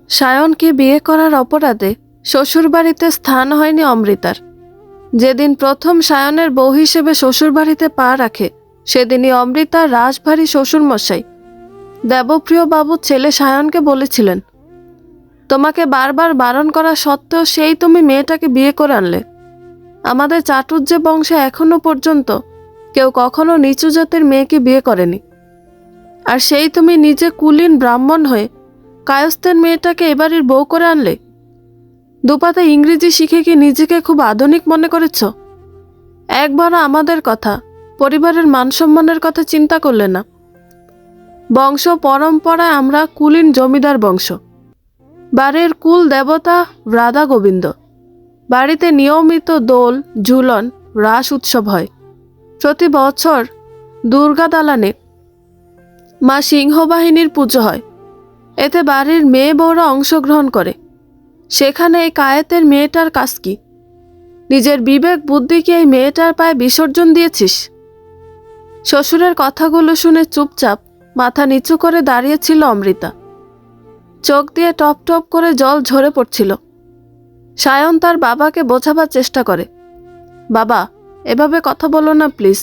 সায়নকে বিয়ে করার অপরাধে শ্বশুরবাড়িতে স্থান হয়নি অমৃতার। যেদিন প্রথম সায়নের বউ হিসেবে শ্বশুরবাড়িতে পা রাখে, সেদিনই অমৃতার রাশভারী শ্বশুরমশাই দেবপ্রিয় বাবু ছেলে সায়নকে বলেছিলেন, তোমাকে বারবার বারণ করা সত্ত্বেও সেই তুমি মেয়েটাকে বিয়ে করে আনলে। আমাদের চাটুর্যে বংশে এখনো পর্যন্ত কেউ কখনো নিচু জাতের মেয়েকে বিয়ে করেনি, আর সেই তুমি নিজে কুলীন ব্রাহ্মণ হয়ে কায়স্থের মেয়েটাকে এবারের বউ করে আনলে। দুপাতে ইংরেজি শিখে কি নিজেকে খুব আধুনিক মনে করেছ? একবারও আমাদের কথা, পরিবারের মানসম্মানের কথা চিন্তা করলে না। বংশ পরম্পরায় আমরা কুলীন জমিদার বংশ। বাড়ির কুল দেবতা রাধা গোবিন্দ। বাড়িতে নিয়মিত দোল, ঝুলন, রাস উৎসব হয়। প্রতি বছর দুর্গা দালানে মা সিংহবাহিনীর পুজো হয়। এতে বাড়ির মেয়ে বউরা অংশগ্রহণ করে। সেখানে এই কায়েতের মেয়েটার কাজ কি? নিজের বিবেক বুদ্ধি কি এই মেয়েটার পায়ে বিসর্জন দিয়েছিস? শ্বশুরের কথাগুলো শুনে চুপচাপ মাথা নিচু করে দাঁড়িয়েছিল অমৃতা। চোখ দিয়ে টপ টপ করে জল ঝরে পড়ছিল। সায়ন তার বাবাকে বোঝাবার চেষ্টা করে, বাবা, এভাবে কথা বলো না প্লিজ।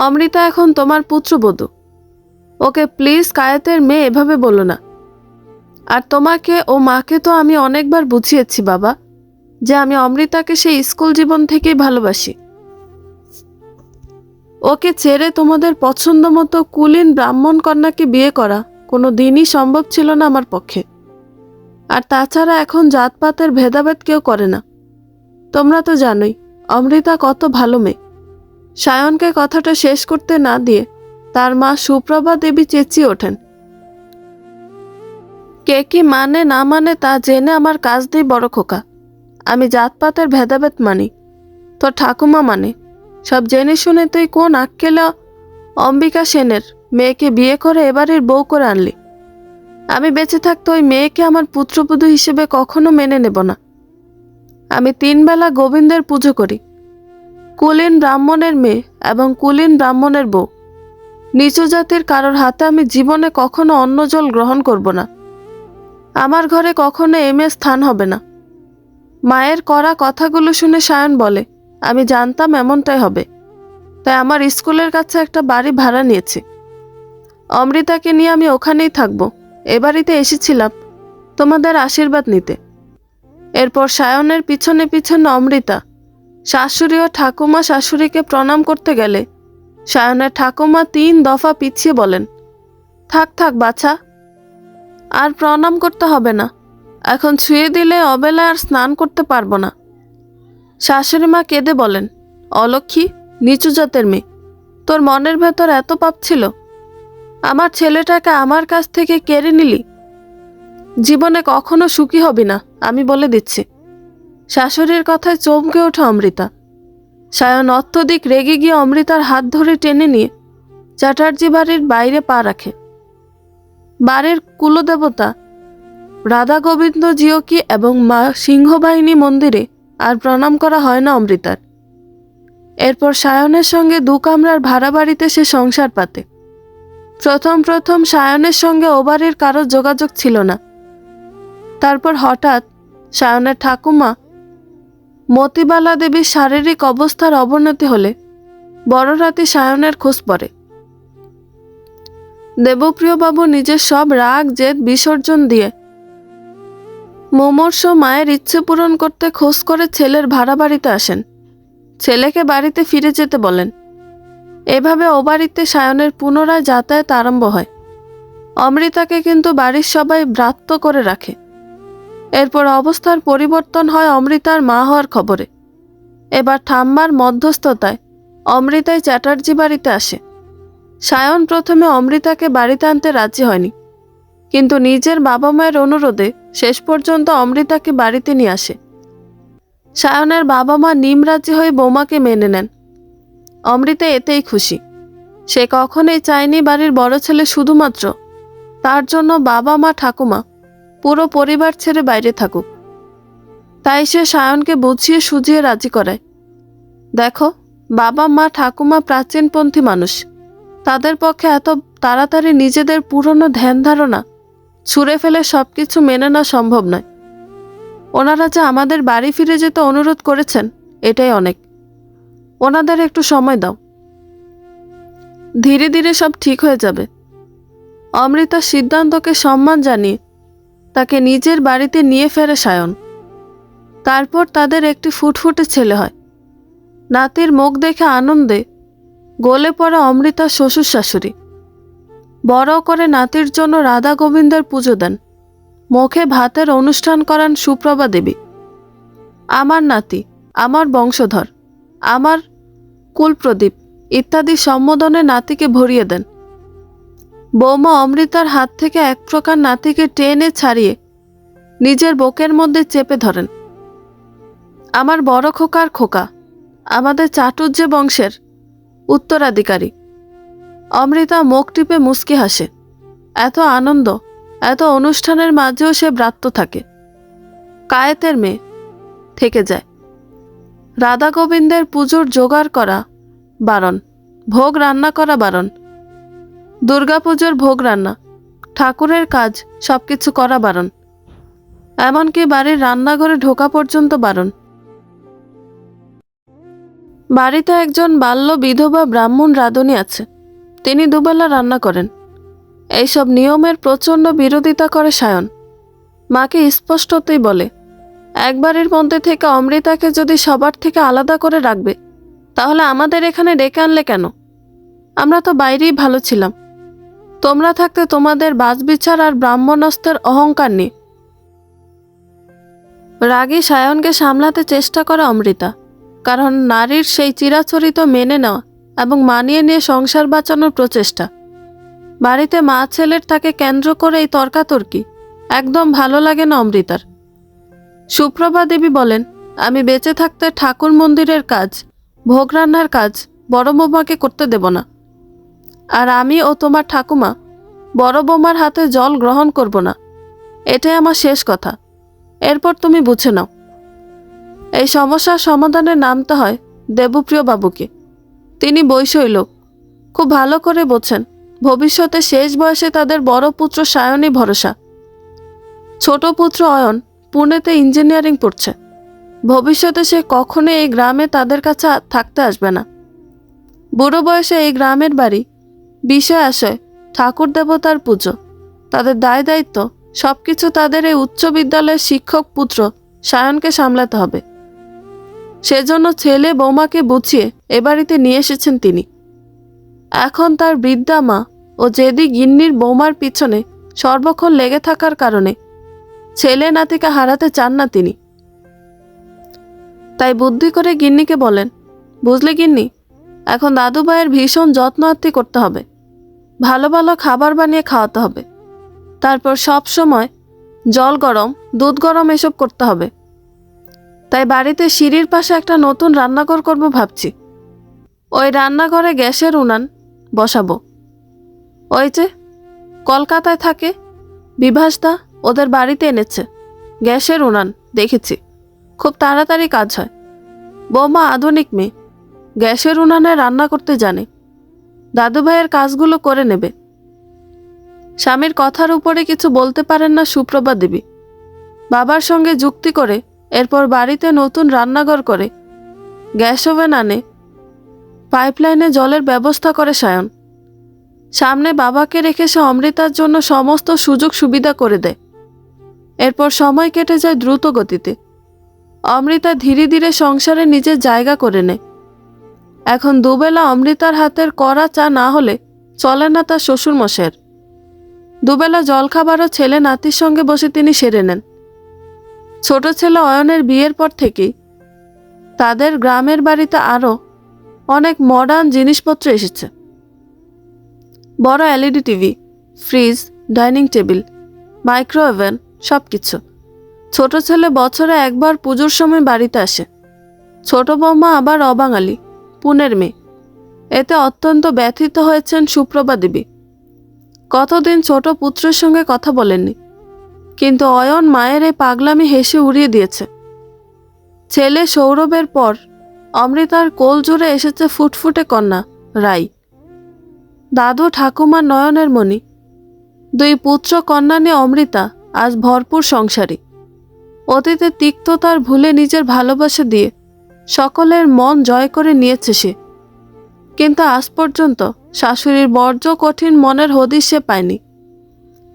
অমৃতা এখন তোমার পুত্রবধূ। ওকে প্লিজ কায়েতের মেয়ে এভাবে বলো না। আর তোমাকে ও মাকে তো আমি অনেকবার বুঝিয়েছি বাবা, যে আমি অমৃতাকে সেই স্কুল জীবন থেকেই ভালোবাসি। ওকে ছেড়ে তোমাদের পছন্দ মতো কুলীন ব্রাহ্মণ কন্যাকে বিয়ে করা কোনো দিনই সম্ভব ছিল না আমার পক্ষে। আর তাছাড়া এখন জাতপাতের ভেদাভেদ কেউ করে না। তোমরা তো জানোই অমৃতা কত ভালো মেয়ে। সায়নকে কথাটা শেষ করতে না দিয়ে তার মা সুপ্রভা দেবী চেঁচিয়ে ওঠেন, কে কি মানে না মানে তা জেনে আমার কাজ নেই বড় খোকা। আমি জাতপাতের ভেদাভেদ মানি, তোর ঠাকুমা মানে। সব জেনে শুনে তুই কোন আক্কেলে অম্বিকা সেনের মেয়েকে বিয়ে করে এবারের বউ করে আনলি। আমি বেঁচে থাকতে ওই মেয়েকে আমার পুত্রবধূ হিসেবে কখনো মেনে নেব না। আমি 3 বেলা গোবিন্দের পুজো করি। কুলীন ব্রাহ্মণের মেয়ে এবং কুলীন ব্রাহ্মণের বউ, নিচু জাতির কারোর হাতে আমি জীবনে কখনো অন্ন জল গ্রহণ করব না। আমার ঘরে কখনো এমএ স্থান হবে না। মায়ের করা কথাগুলো শুনে সায়ন বলে, আমি জানতাম এমনটাই হবে, তাই আমার স্কুলের কাছে একটা বাড়ি ভাড়া নিয়েছি। অমৃতাকে নিয়ে আমি ওখানেই থাকবো। এ বাড়িতে এসেছিলাম তোমাদের আশীর্বাদ নিতে। এরপর সায়নের পিছনে পিছনে অমৃতা শাশুড়ি ও ঠাকুমা শাশুড়িকে প্রণাম করতে গেলে সায়নের ঠাকুমা 3 দফা পিছিয়ে বলেন, থাক থাক বাছা, আর প্রণাম করতে হবে না। এখন ছুঁয়ে দিলে অবেলায় আর স্নান করতে পারবো না। শাশুড়ি মা কেঁদে বলেন, অলক্ষী, নিচু জাতের মেয়ে, তোর মনের ভেতর এত পাপ ছিল? আমার ছেলেটাকে আমার কাছ থেকে কেড়ে নিলি। জীবনে কখনো সুখী হবি না, আমি বলে দিচ্ছি। শাশুড়ির কথায় চমকে ওঠে অমৃতা। সায়ন অত্যধিক রেগে গিয়ে অমৃতার হাত ধরে টেনে নিয়ে চ্যাটার্জি বাড়ির বাইরে পা রাখে। বাড়ির কুলদেবতা রাধা গোবিন্দ জিওকি এবং মা সিংহবাহিনী মন্দিরে আর প্রণাম করা হয় না অমৃতার। এরপর সায়নের সঙ্গে 2 কামরার ভাড়া বাড়িতে সে সংসার পাতে। প্রথম সায়নের সঙ্গে ও বাড়ির কারো যোগাযোগ ছিল না। তারপর হঠাৎ সায়নের ঠাকুমা মতিবালা দেবীর শারীরিক অবস্থার অবনতি হলে বড় রাতে সায়নের খোঁজ পড়ে। দেবপ্রিয়বাবু নিজের সব রাগ জেদ বিসর্জন দিয়ে মুমূর্ষু মায়ের ইচ্ছে পূরণ করতে খোঁজ করে ছেলের ভাড়া বাড়িতে আসেন। ছেলেকে বাড়িতে ফিরে যেতে বলেন। এভাবে ও বাড়িতে সায়নের পুনরায় যাতায়াত আরম্ভ হয়। অমৃতাকে কিন্তু বাড়ির সবাই ব্রাত্য করে রাখে। এরপর অবস্থার পরিবর্তন হয় অমৃতার মা হওয়ার খবরে। এবার ঠাম্মার মধ্যস্থতায় অমৃতাই চ্যাটার্জি বাড়িতে আসে। সায়ন প্রথমে অমৃতাকে বাড়িতে আনতে রাজি হয়নি, কিন্তু নিজের বাবা মায়ের অনুরোধে শেষ পর্যন্ত অমৃতাকে বাড়িতে নিয়ে আসে। সায়নের বাবা মা নিমরাজি হয়ে বৌমাকে মেনে নেন। অমৃতা এতেই খুশি। সে কখনোই চায়নি বাড়ির বড় ছেলে শুধুমাত্র তার জন্য বাবা মা ঠাকুমা পুরো পরিবার ছেড়ে বাইরে থাকুক। তাই সে সায়নকে বুঝিয়ে সুঝিয়ে রাজি করায়। দেখো, বাবা মা ঠাকুমা প্রাচীনপন্থী মানুষ। তাদের পক্ষে এত তাড়াতাড়ি নিজেদের পুরনো ধ্যান ধারণা ছুঁড়ে ফেলে সবকিছু মেনে নেওয়া সম্ভব নয়। ওনারা যে আমাদের বাড়ি ফিরে যেতে অনুরোধ করেছেন, এটাই অনেক। ওনাদের একটু সময় দাও, ধীরে ধীরে সব ঠিক হয়ে যাবে। অমৃতার সিদ্ধান্তকে সম্মান জানিয়ে তাকে নিজের বাড়িতে নিয়ে ফেরে সায়ন। তারপর তাদের একটি ফুটফুটে ছেলে হয়। নাতির মুখ দেখে আনন্দে গলে পড়া অমৃতার শ্বশুর শাশুড়ি বড় করে নাতির জন্য রাধা গোবিন্দের পুজো দেন। মুখে ভাতের অনুষ্ঠান করান সুপ্রভা দেবী। আমার নাতি, আমার বংশধর, আমার কুলপ্রদীপ ইত্যাদি সম্বোধনে নাতিকে ভরিয়ে দেন। বৌমা অমৃতার হাত থেকে এক প্রকার নাতিকে টেনে ছাড়িয়ে নিজের বুকের মধ্যে চেপে ধরেন। আমার বড় খোকার খোকা, আমাদের চাটুর্যে বংশের উত্তরাধিকারী। অমৃতা মুখ টিপে মুচকি হাসে। এত আনন্দ, এত অনুষ্ঠানের মাঝেও সে ব্রাত্য থাকে। কায়েতের মেয়ে থেকে যায়। রাধা গোবিন্দের পুজোর জোগাড় করা বারণ, ভোগ রান্না করা বারণ। দুর্গাপুজোর ভোগ রান্না, ঠাকুরের কাজ সবকিছু করা বারণ। এমনকি বাড়ির রান্নাঘরে ঢোকা পর্যন্ত বারণ। বাড়িতে একজন বাল্য বিধবা ব্রাহ্মণ রাঁধুনি আছে। তিনি দুবেলা রান্না করেন। এইসব নিয়মের প্রচণ্ড বিরোধিতা করে সায়ন। মাকে স্পষ্টতই বলে, এক বাড়ির মধ্যে থেকে অমৃতাকে যদি সবার থেকে আলাদা করে রাখবে, তাহলে আমাদের এখানে ডেকে আনলে কেন? আমরা তো বাইরেই ভালো ছিলাম। তোমরা থাকতে তোমাদের বাজবিচার আর ব্রাহ্মণস্তের অহংকার নিয়ে। রাগী সায়নকে সামলাতে চেষ্টা করে অমৃতা, কারণ নারীর সেই চিরাচরিত মেনে নেওয়া এবং মানিয়ে নিয়ে সংসার বাঁচানোর প্রচেষ্টা। বাড়িতে মা ছেলের তাকে কেন্দ্র করে এই তর্কাতর্কি একদম ভালো লাগে না অমৃতার। সুপ্রভা দেবী বলেন, আমি বেঁচে থাকতে ঠাকুর মন্দিরের কাজ, ভোগ রান্নার কাজ বড় বৌমাকে করতে দেব না। আর আমি ও তোমার ঠাকুমা বড় বৌমার হাতে জল গ্রহণ করব না। এটাই আমার শেষ কথা। এরপর তুমি বুঝে নাও। এই সমস্যার সমাধানে নামতে হয় দেবপ্রিয় বাবুকে। তিনি বৈষয়ী লোক, খুব ভালো করে বোঝেন ভবিষ্যতে শেষ বয়সে তাদের বড় পুত্র সায়নই ভরসা। ছোট পুত্র অয়ন পুনেতে ইঞ্জিনিয়ারিং পড়ছে। ভবিষ্যতে সে কখনো এই গ্রামে তাদের কাছে থাকতে আসবে না। বুড়ো বয়সে এই গ্রামের বাড়ি, বিষয় আশয়, ঠাকুর দেবতার পুজো, তাদের দায় দায়িত্ব সবকিছু তাদের এই উচ্চ বিদ্যালয়ের শিক্ষক পুত্র সায়নকে সামলাতে হবে। সেজন্য ছেলে বৌমাকে বুঝিয়ে এ বাড়িতে নিয়ে এসেছেন তিনি। এখন তার বৃদ্ধা মা ও জেদি গিন্নির বৌমার পিছনে সর্বক্ষণ লেগে থাকার কারণে ছেলে নাতিকে হারাতে চান না তিনি। তাই বুদ্ধি করে গিন্নিকে বলেন, বুঝলে গিন্নি, এখন দাদু ভাইয়ের ভীষণ যত্ন আত্তি করতে হবে। ভালো ভালো খাবার বানিয়ে খাওয়াতে হবে। তারপর সব সময় জল গরম, দুধ গরম এসব করতে হবে। তাই বাড়িতে সিঁড়ির পাশে একটা নতুন রান্নাঘর করব ভাবছি। ওই রান্নাঘরে গ্যাসের উনান বসাবো। ওই যে কলকাতায় থাকে বিভাসদা, ওদের বাড়িতে এনেছে গ্যাসের উনান, দেখেছি খুব তাড়াতাড়ি কাজ হয়। বৌমা আধুনিক মেয়ে, গ্যাসের উনানে রান্না করতে জানে। দাদু ভাইয়ের কাজগুলো করে নেবে। স্বামীর কথার উপরে কিছু বলতে পারেন না সুপ্রভা দেবী। বাবার সঙ্গে যুক্তি করে এরপর বাড়িতে নতুন রান্নাঘর করে গ্যাস ওভেন আনে, পাইপলাইনে জলের ব্যবস্থা করে সায়ন। সামনে বাবাকে রেখে সে অমৃতার জন্য সমস্ত সুযোগ সুবিধা করে দেয়। এরপর সময় কেটে যায় দ্রুত গতিতে। অমৃতা ধীরে ধীরে সংসারে নিজের জায়গা করে নেয়। এখন দুবেলা অমৃতার হাতের কড়া চা না হলে চলে না তার শ্বশুরমশাইয়ের। দুবেলা জলখাবারও ছেলে নাতির সঙ্গে বসে তিনি সেরে নেন। ছোট ছেলে অয়নের বিয়ের পর থেকেই তাদের গ্রামের বাড়িতে আরও অনেক মডার্ন জিনিসপত্র এসেছে। বড় LED TV, fridge, dining table, micro oven, সব কিছু। ছোট ছেলে বছরে একবার পুজোর সময় বাড়িতে আসে। ছোট বৌমা আবার অবাঙালি, পুনের মেয়ে। এতে অত্যন্ত ব্যথিত হয়েছেন সুপ্রভা দেবী। কতদিন ছোট পুত্রের সঙ্গে কথা বলেননি, কিন্তু অয়ন মায়ের এই পাগলামি হেসে উড়িয়ে দিয়েছে। ছেলে সৌরভের পর অমৃতার কোল জুড়ে এসেছে ফুটফুটে কন্যা রাই। দাদু ঠাকুমা নয়নের মণি, দুই পুত্র কন্যা নিয়ে অমৃতা আজ ভরপুর সংসারী। অতীতে তিক্ততার ভুলে নিজের ভালোবাসা দিয়ে সকলের মন জয় করে নিয়েছে সে। কিন্তু আজ পর্যন্ত শাশুড়ির বর্জ্য কঠিন মনের হদিশ সে পায়নি,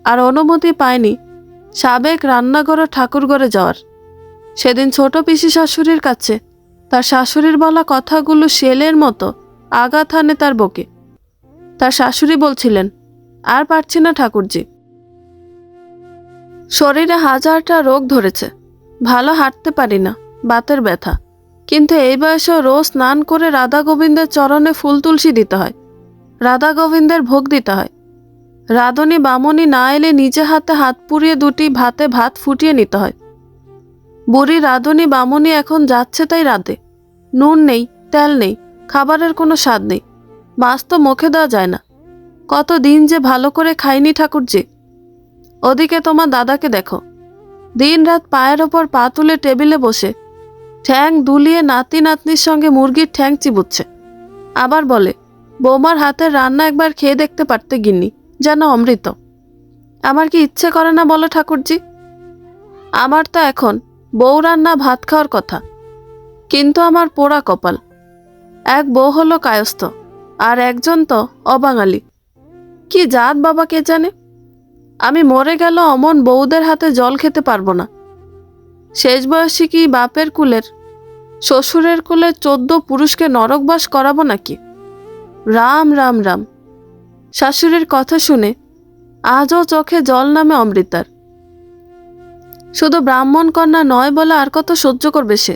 আর অনুমতি পায়নি সাবেক রান্নাঘর ও ঠাকুরঘরে যাওয়ার। সেদিন ছোট পিসি শাশুড়ির কাছে তার শাশুড়ির বলা কথাগুলো শেলের মতো আঘাত হানে তার বুকে। তার শাশুড়ি বলছিলেন, আর পারছি না ঠাকুরজি, শরীরে হাজারটা রোগ ধরেছে, ভালো হাঁটতে পারি না, বাতের ব্যথা। কিন্তু এই বয়সেও রোজ স্নান করে রাধা গোবিন্দের চরণে ফুল তুলসী দিতে হয়, রাধা গোবিন্দের ভোগ দিতে হয়। রাধুনী বামুনি না এলে নিজে হাতে হাত পুড়িয়ে দুটি ভাতে ভাত ফুটিয়ে নিতে হয়। বুড়ি রাধুনী বামুনি এখন যাচ্ছে তাই রাধে। নুন নেই, তেল নেই, খাবারের কোনো স্বাদ নেই, মাছ তো মুখে দেওয়া যায় না। কত দিন যে ভালো করে খাইনি ঠাকুরজি। ওদিকে তোমার দাদাকে দেখো, দিন রাত পায়ের ওপর পা তুলে টেবিলে বসে ঠ্যাং দুলিয়ে নাতি নাতনির সঙ্গে মুরগির ঠ্যাং চিবুচ্ছে। আবার বলে, বৌমার হাতের রান্না একবার খেয়ে দেখতে পারতে গিন্নি, যেন অমৃত। আমার কি ইচ্ছে করে না বলো ঠাকুরজি? আমার তো এখন বউ রান্না ভাত খাওয়ার কথা, কিন্তু আমার পোড়া কপাল। এক বউ হলো কায়স্থ, আর একজন তো অবাঙালি। কি জাত বাবা কে জানে। আমি মরে গেল অমন বউদের হাতে জল খেতে পারবো না। শেষ বয়সী কি বাপের কুলের, শ্বশুরের কুলে 14 পুরুষকে নরকবাস করাবো নাকি? রাম রাম রাম। শাশুড়ির কথা শুনে আজও চোখে জল নামে অমৃতার। শুধু ব্রাহ্মণ কন্যা নয় বলে আর কত সহ্য করবে সে।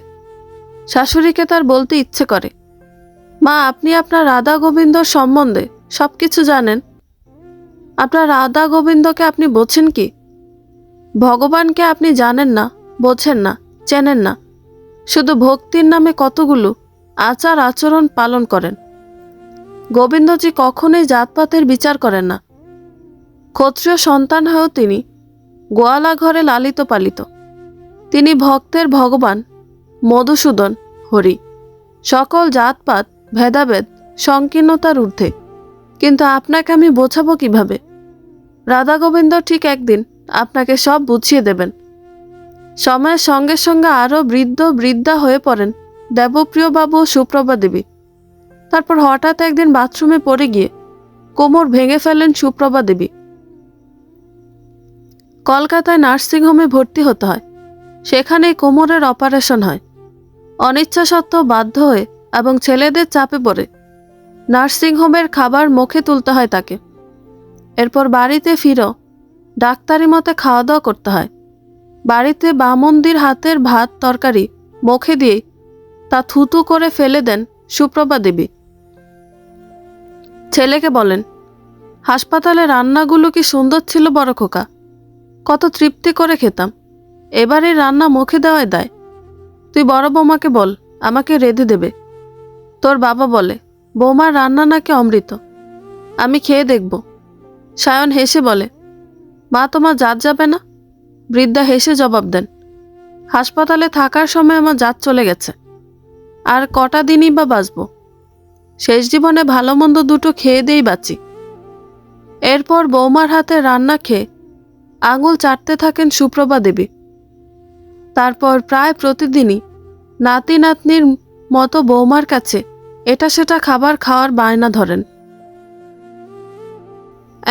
শাশুড়িকে তার বলতে ইচ্ছে করে, মা, আপনি আপনার রাধা গোবিন্দর সম্বন্ধে সবকিছু জানেন। আপনার রাধা গোবিন্দকে আপনি বোঝেন কি? ভগবানকে আপনি জানেন না, বোঝেন না, চেনেন না। শুধু ভক্তির নামে কতগুলো আচার আচরণ পালন করেন। গোবিন্দজি কখনোই জাতপাতের বিচার করেন না। ক্ষত্রিয় সন্তান হয়েও তিনি গোয়ালা ঘরে লালিত পালিত। তিনি ভক্তের ভগবান, মধুসূদন, হরি। সকল জাতপাত, ভেদাভেদ, সংকীর্ণতার ঊর্ধ্বে। কিন্তু আপনাকে আমি বোঝাবো কিভাবে? রাধা গোবিন্দ ঠিক একদিন আপনাকে সব বুঝিয়ে দেবেন। সময়ের সঙ্গে সঙ্গে আরও বৃদ্ধা হয়ে পড়েন দেবপ্রিয় বাবু ও সুপ্রভা দেবী। তারপর হঠাৎ একদিন বাথরুমে পড়ে গিয়ে কোমর ভেঙে ফেলেন সুপ্রভা দেবী। কলকাতায় নার্সিংহোমে ভর্তি হতে হয়। সেখানেই কোমরের অপারেশন হয়। অনিচ্ছা সত্ত্বেও বাধ্য হয়ে এবং ছেলেদের চাপে পড়ে নার্সিংহোমের খাবার মুখে তুলতে হয় তাকে। এরপর বাড়িতে ফিরেও ডাক্তারি মতে খাওয়া দাওয়া করতে হয়। বাড়িতে বামুনদির হাতের ভাত তরকারি মুখে দিয়ে তা থুতু করে ফেলে দেন সুপ্রভা দেবী। ছেলেকে বলেন, হাসপাতালে রান্নাগুলো কি সুন্দর ছিল বড় খোকা, কত তৃপ্তি করে খেতাম। এবারে রান্না মুখে দেওয়ায় দেয়। তুই বড় বৌমাকে বল আমাকে রেঁধে দেবে। তোর বাবা বলে, বৌমার রান্না নাকি অমৃত, আমি খেয়ে দেখব। সায়ন হেসে বলে, মা, তোমার জাত যাবে না? বৃদ্ধা হেসে জবাব দেন, হাসপাতালে থাকার সময় আমার জাত চলে গেছে, আর কটা দিনই বা বাঁচব। শেষ জীবনে ভালো মন্দ দুটো খেয়ে দিয়েই বাঁচি। এরপর বৌমার হাতে রান্না খেয়ে আঙুল চাটতে থাকেন সুপ্রভা দেবী। তারপর প্রায় প্রতিদিনই নাতি নাতনির মতো বৌমার কাছে এটা সেটা খাবার খাওয়ার বায়না ধরেন।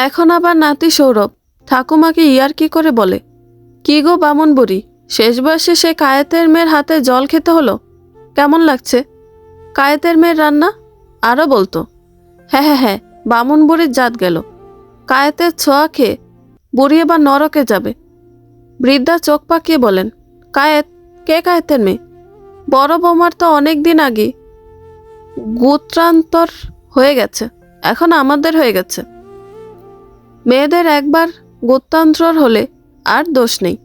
এখন আবার নাতি সৌরভ ঠাকুমাকে ইয়ার্কি করে বলে, কি গো বামুন বুড়ি, শেষ বয়সে সে কায়েতের মেয়ের হাতে জল খেতে হলো, কেমন লাগছে? কায়েতের মেয়ের রান্না? আরও বলতো, হ্যাঁ হ্যাঁ হ্যাঁ, বামুন বুড়ির জাত গেল, কায়েতের ছোঁয়া খেয়ে বুড়ি এবার নরকে যাবে। বৃদ্ধা চোখ পাকিয়ে বলেন, কায়েত? কে কায়েতের মেয়ে? বড় বৌমার তো অনেক দিন আগে গোত্রান্তর হয়ে গেছে, এখন আমাদের হয়ে গেছে। মেয়েদের একবার গোত্রান্তর হলে আর দোষ নেই।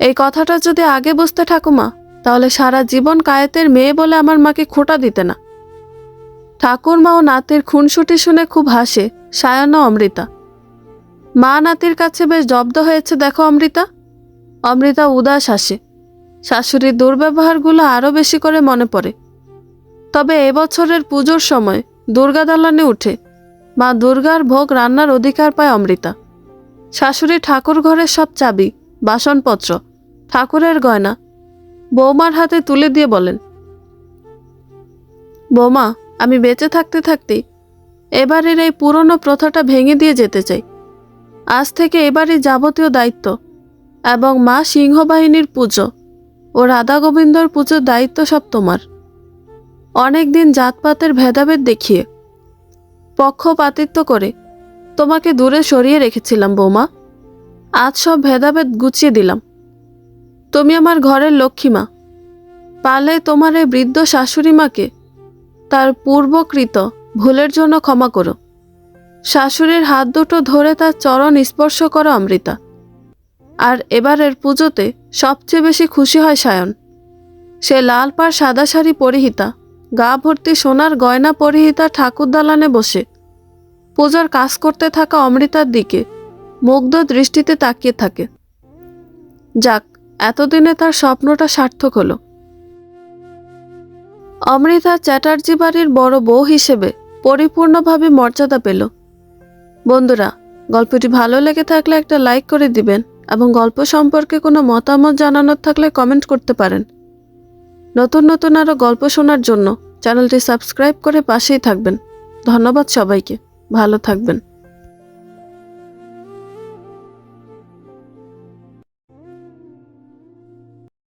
এই কথাটা যদি আগে বুঝতে ঠাকুমা, তাহলে সারা জীবন কায়েতের মেয়ে বলে আমার মাকে খোঁটা দিতে না। ঠাকুরমা ও নাতির খুনসুটি শুনে খুব হাসে সায়ন ও অমৃতা। মা নাতির কাছে বেশ জব্দ হয়েছে দেখো অমৃতা। অমৃতা উদাস হাসে। শাশুড়ির দুর্ব্যবহারগুলো আরও বেশি করে মনে পড়ে। তবে এবছরের পুজোর সময় দুর্গা দালানে উঠে মা দুর্গার ভোগ রান্নার অধিকার পায় অমৃতা। শাশুড়ি ঠাকুর ঘরের সব চাবি, বাসনপত্র, ঠাকুরের গয়না বৌমার হাতে তুলে দিয়ে বলেন, বৌমা, আমি বেঁচে থাকতে থাকতেই এবারের এই পুরনো প্রথাটা ভেঙে দিয়ে যেতে চাই। আজ থেকে এবারই যাবতীয় দায়িত্ব এবং মা সিংহবাহিনীর পুজো ও রাধা গোবিন্দর পুজোর দায়িত্ব সব তোমার। অনেক দিন জাতপাতের ভেদাভেদ দেখিয়ে, পক্ষপাতিত্ব করে তোমাকে দূরে সরিয়ে রেখেছিলাম বৌমা। আজ সব ভেদাভেদ গুছিয়ে দিলাম। তুমি আমার ঘরের লক্ষ্মীমা। পারলে তোমার এই বৃদ্ধ শাশুড়ি মাকে তার পূর্বকৃত ভুলের জন্য ক্ষমা করো। শাশুড়ির হাত দুটো ধরে তার চরণ স্পর্শ করো অমৃতা। আর এবারের পুজোতে সবচেয়ে বেশি খুশি হয় সায়ন। সে লাল পাড় সাদা শাড়ি পরিহিতা, গা ভর্তি সোনার গয়না পরিহিতা ঠাকুর দালানে বসে পূজার কাজ করতে থাকা অমৃতার দিকে মুগ্ধ দৃষ্টিতে তাকিয়ে থাকে। যাক, এতদিনে তার স্বপ্নটা সার্থক হলো। অমৃতা চ্যাটার্জি বাড়ির বড় বউ হিসেবে পরিপূর্ণভাবে মর্যাদা পেল। বন্ধুরা, গল্পটি ভালো লেগে থাকলে একটা লাইক করে দিবেন এবং গল্প সম্পর্কে কোনো মতামত জানানোর থাকলে কমেন্ট করতে পারেন। নতুন নতুন আরও গল্প শোনার জন্য চ্যানেলটি সাবস্ক্রাইব করে পাশেই থাকবেন। ধন্যবাদ সবাইকে। ভালো থাকবেন।